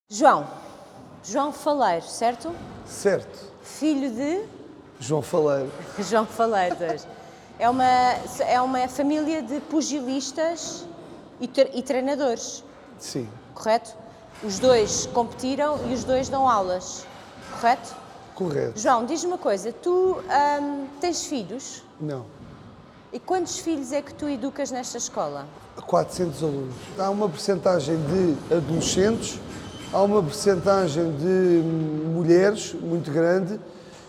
João Faleiro, certo? Certo. Filho de João Faleiro. João Faleiro. É uma família de pugilistas e treinadores, Sim. correto? Os dois competiram e os dois dão aulas, correto? Correto. João, diz-me uma coisa, tu tens filhos? Não. E quantos filhos é que tu educas nesta escola? 400 alunos. Há uma percentagem de adolescentes, há uma percentagem de mulheres muito grande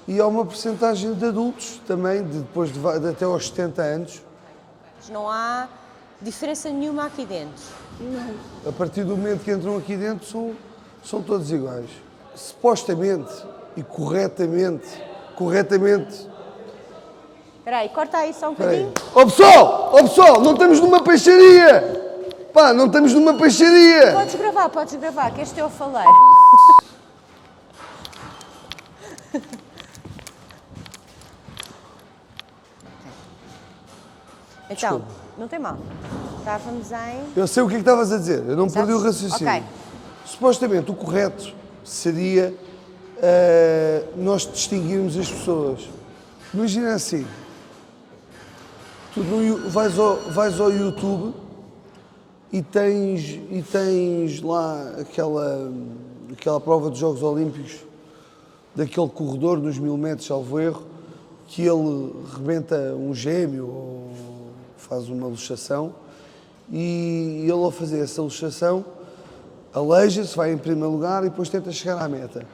e há uma percentagem de adultos também, depois de até aos 70 anos. Não há diferença nenhuma aqui dentro? Não. A partir do momento que entram aqui dentro são todos iguais. Supostamente e corretamente. Espera aí, corta aí só um bocadinho. Ó pessoal, não estamos numa peixaria! Pá, não estamos numa peixaria! Podes gravar, que este é o Faleiro. Então, não tem mal. Estávamos em... Eu sei o que é que estavas a dizer, eu não perdi o raciocínio. Ok. Supostamente o correto seria nós distinguirmos as pessoas. Imagina assim, tu vais ao YouTube e tens lá aquela prova dos Jogos Olímpicos, daquele corredor nos 1000 metros, salvo erro, que ele rebenta um gêmeo ou faz uma luxação e ele ao fazer essa luxação aleija-se, vai em primeiro lugar e depois tenta chegar à meta,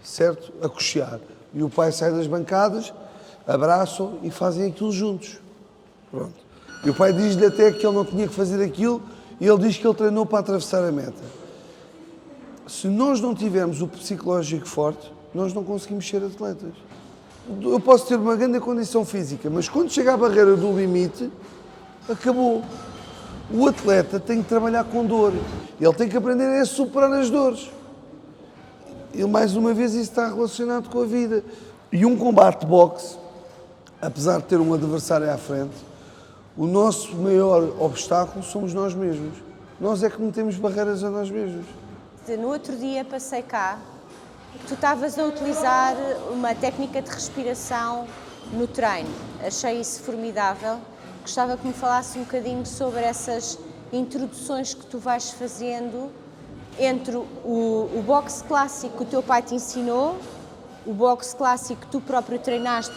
certo? A coxear. E o pai sai das bancadas, abraçam e fazem aquilo juntos. Pronto. E o pai diz-lhe até que ele não tinha que fazer aquilo e ele diz que ele treinou para atravessar a meta. Se nós não tivermos o psicológico forte, nós não conseguimos ser atletas. Eu posso ter uma grande condição física, mas quando chega à barreira do limite, acabou. O atleta tem que trabalhar com dor. Ele tem que aprender a superar as dores. E mais uma vez isso está relacionado com a vida. E um combate de boxe, apesar de ter um adversário à frente, o nosso maior obstáculo somos nós mesmos. Nós é que metemos barreiras a nós mesmos. No outro dia passei cá, tu estavas a utilizar uma técnica de respiração no treino. Achei isso formidável. Gostava que me falasse um bocadinho sobre essas introduções que tu vais fazendo entre o boxe clássico que o teu pai te ensinou, o boxe clássico que tu próprio treinaste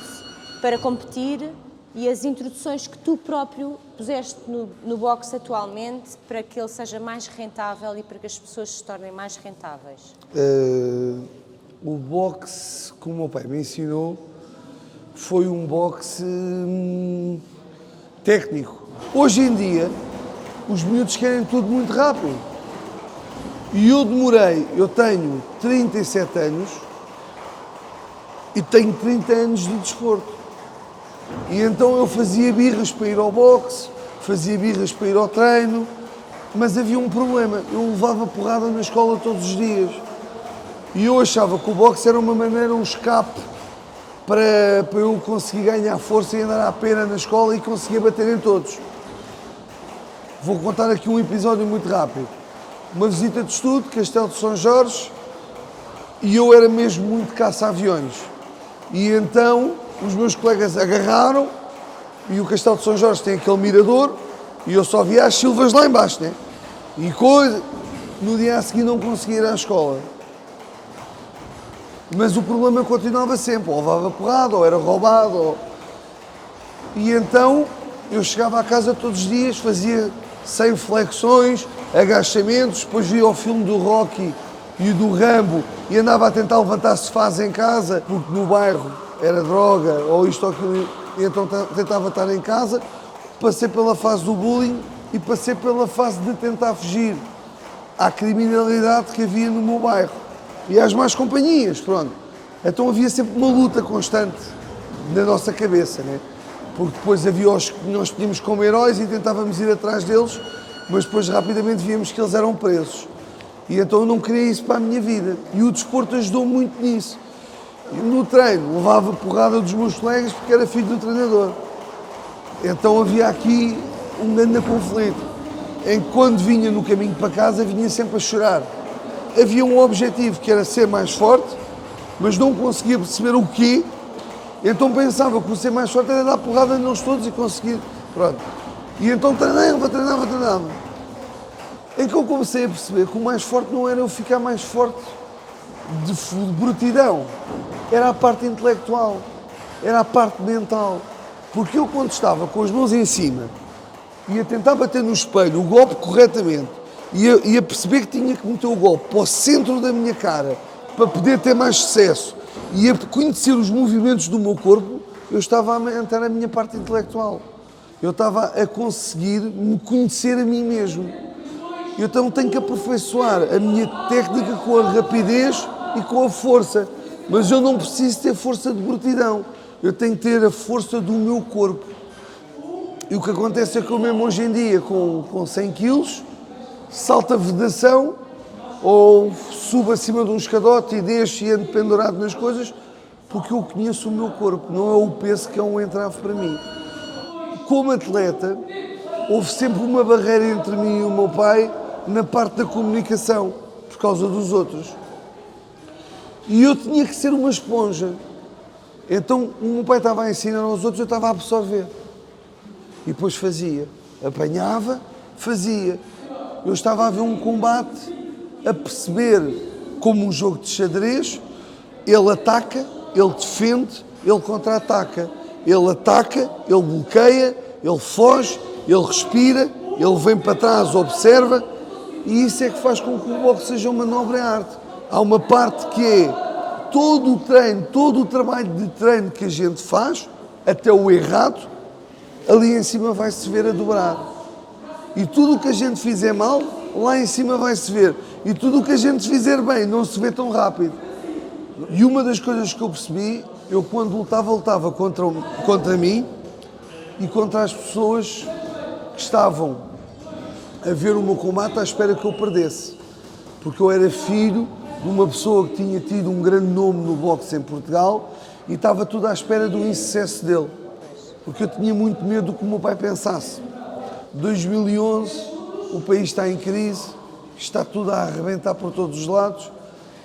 para competir e as introduções que tu próprio puseste no boxe atualmente para que ele seja mais rentável e para que as pessoas se tornem mais rentáveis. O boxe que o meu pai me ensinou foi um boxe técnico. Hoje em dia, os miúdos querem tudo muito rápido. E eu tenho 37 anos e tenho 30 anos de desporto. E então eu fazia birras para ir ao boxe, fazia birras para ir ao treino, mas havia um problema, eu levava porrada na escola todos os dias. E eu achava que o boxe era uma maneira, um escape, para eu conseguir ganhar força e andar à pena na escola e conseguir bater em todos. Vou contar aqui um episódio muito rápido. Uma visita de estudo, Castelo de São Jorge, e eu era mesmo muito caça-aviões. E então os meus colegas agarraram, e o Castelo de São Jorge tem aquele mirador, e eu só via as silvas lá embaixo, né? E no dia a seguir não conseguia ir à escola. Mas o problema continuava sempre, ou levava porrada, ou era roubado, E então eu chegava à casa todos os dias, fazia 100 flexões, agachamentos, depois via o filme do Rocky e do Rambo e andava a tentar levantar sofás em casa, porque no bairro era droga ou isto ou aquilo, e então tentava estar em casa. Passei pela fase do bullying e passei pela fase de tentar fugir à criminalidade que havia no meu bairro e às más companhias, pronto. Então havia sempre uma luta constante na nossa cabeça, né? Porque depois havia os que nós tínhamos como heróis e tentávamos ir atrás deles, mas depois rapidamente víamos que eles eram presos. E então eu não queria isso para a minha vida. E o desporto ajudou muito nisso. No treino, levava porrada dos meus colegas porque era filho do treinador. Então havia aqui um grande conflito, em que quando vinha no caminho para casa, vinha sempre a chorar. havia um objetivo que era ser mais forte, mas não conseguia perceber o quê, então pensava que o ser mais forte era dar porrada neles todos e conseguir, pronto. E então treinava. Em que eu comecei a perceber que o mais forte não era eu ficar mais forte de brutidão, era a parte intelectual, era a parte mental. Porque eu, quando estava com as mãos em cima, ia tentar bater no espelho o golpe corretamente, ia perceber que tinha que meter o golpe para o centro da minha cara, para poder ter mais sucesso, ia conhecer os movimentos do meu corpo, eu estava a aumentar a minha parte intelectual. Eu estava a conseguir me conhecer a mim mesmo. Eu então tenho que aperfeiçoar a minha técnica com a rapidez e com a força. Mas eu não preciso ter força de brutidão. Eu tenho que ter a força do meu corpo. E o que acontece é que eu mesmo hoje em dia, com 100 quilos, salto a vedação ou subo acima de um escadote e deixo e ando pendurado nas coisas, porque eu conheço o meu corpo, não é o peso que é um entrave para mim. Como atleta, houve sempre uma barreira entre mim e o meu pai na parte da comunicação, por causa dos outros. E eu tinha que ser uma esponja. Então o meu pai estava a ensinar aos outros, eu estava a absorver. E depois fazia. Apanhava, fazia. Eu estava a ver um combate, a perceber como um jogo de xadrez, ele ataca, ele defende, ele contra-ataca. Ele ataca, ele bloqueia, ele foge, ele respira, ele vem para trás, observa, e isso é que faz com que o boxe seja uma nobre arte. Há uma parte que é todo o treino, todo o trabalho de treino que a gente faz, até o errado, ali em cima vai-se ver a dobrar. E tudo o que a gente fizer mal, lá em cima vai-se ver. E tudo o que a gente fizer bem, não se vê tão rápido. E uma das coisas que eu percebi, eu quando lutava contra mim e contra as pessoas que estavam a ver o meu combate à espera que eu perdesse. Porque eu era filho de uma pessoa que tinha tido um grande nome no boxe em Portugal e estava tudo à espera do insucesso dele. Porque eu tinha muito medo do que o meu pai pensasse. 2011, o país está em crise, está tudo a arrebentar por todos os lados.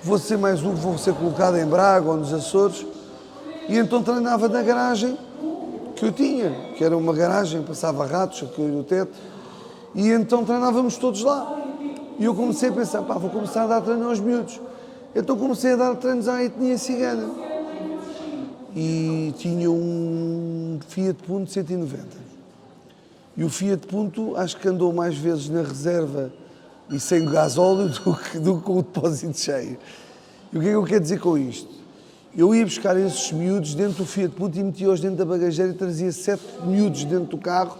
Vou ser mais um, vou ser colocado em Braga ou nos Açores. E então treinava na garagem que eu tinha, que era uma garagem, passava ratos aqui no teto. E então treinávamos todos lá. E eu comecei a pensar, vou começar a dar treino aos miúdos. Então comecei a dar treinos à etnia cigana. E tinha um Fiat Punto 190. E o Fiat Punto acho que andou mais vezes na reserva e sem gasóleo do que com o depósito cheio. E o que é que eu quero dizer com isto? Eu ia buscar esses miúdos dentro do Fiat Punto e metia-os dentro da bagageira e trazia 7 miúdos dentro do carro.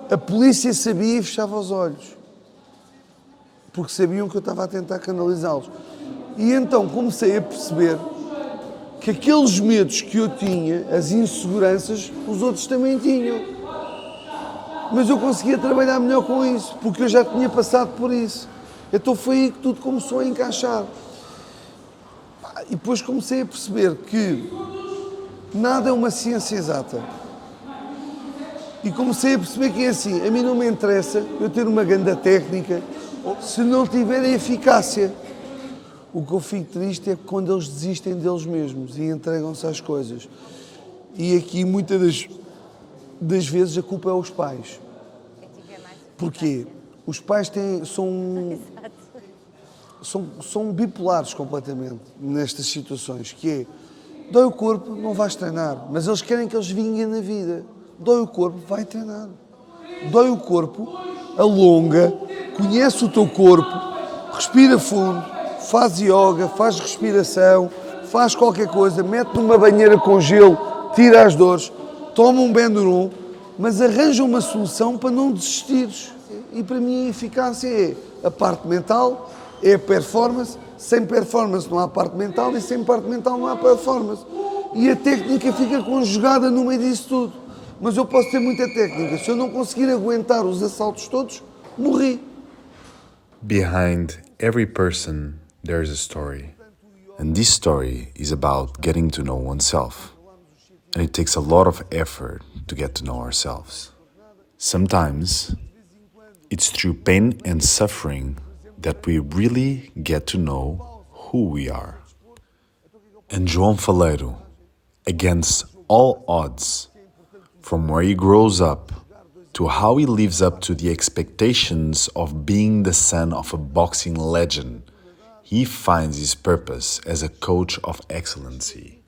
A polícia sabia e fechava os olhos. Porque sabiam que eu estava a tentar canalizá-los. E então comecei a perceber que aqueles medos que eu tinha, as inseguranças, os outros também tinham. Mas eu conseguia trabalhar melhor com isso, porque eu já tinha passado por isso. Então foi aí que tudo começou a encaixar. E depois comecei a perceber que nada é uma ciência exata. E comecei a perceber que é assim, a mim não me interessa eu ter uma grande técnica se não tiver a eficácia. O que eu fico triste é quando eles desistem deles mesmos e entregam-se às coisas. E aqui muitas das vezes a culpa é aos pais. Porquê? Os pais são bipolares completamente nestas situações, que é, dói o corpo, não vais treinar, mas eles querem que eles vinguem na vida. Dói o corpo, vai treinar. Dói o corpo, alonga, conhece o teu corpo, respira fundo, faz yoga, faz respiração, faz qualquer coisa, mete numa banheira com gelo, tira as dores, toma um Benuron, mas arranja uma solução para não desistires. E para mim a eficácia é a parte mental, é a performance. Sem performance não há parte mental e sem parte mental não há performance. E a técnica fica conjugada no meio disso tudo. Mas eu posso ter muita técnica. Se eu não conseguir aguentar os assaltos todos, morri. Behind every person, there is a story. And this story is about getting to know oneself. And it takes a lot of effort to get to know ourselves. Sometimes, it's through pain and suffering that we really get to know who we are. And João Faleiro, against all odds, from where he grows up to how he lives up to the expectations of being the son of a boxing legend, he finds his purpose as a coach of excellency.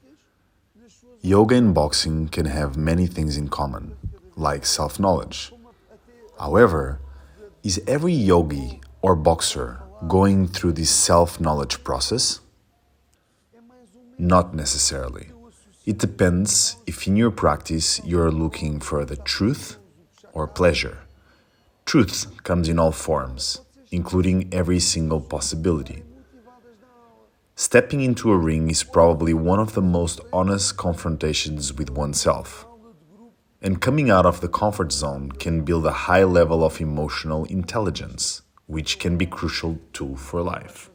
Yoga and boxing can have many things in common, like self-knowledge. However, is every yogi or boxer going through this self-knowledge process? Not necessarily. It depends if in your practice you're looking for the truth or pleasure. Truth comes in all forms, including every single possibility. Stepping into a ring is probably one of the most honest confrontations with oneself. And coming out of the comfort zone can build a high level of emotional intelligence, which can be a crucial tool for life.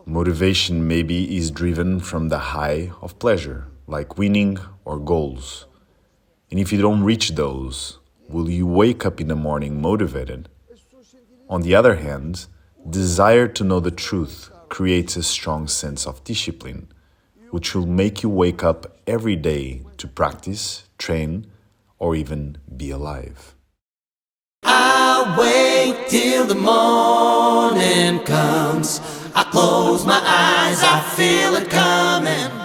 Motivation maybe is driven from the high of pleasure, like winning or goals. And if you don't reach those, will you wake up in the morning motivated? On the other hand, desire to know the truth creates a strong sense of discipline, which will make you wake up every day to practice, train, or even be alive. I wait till the morning comes. I close my eyes, I feel it coming.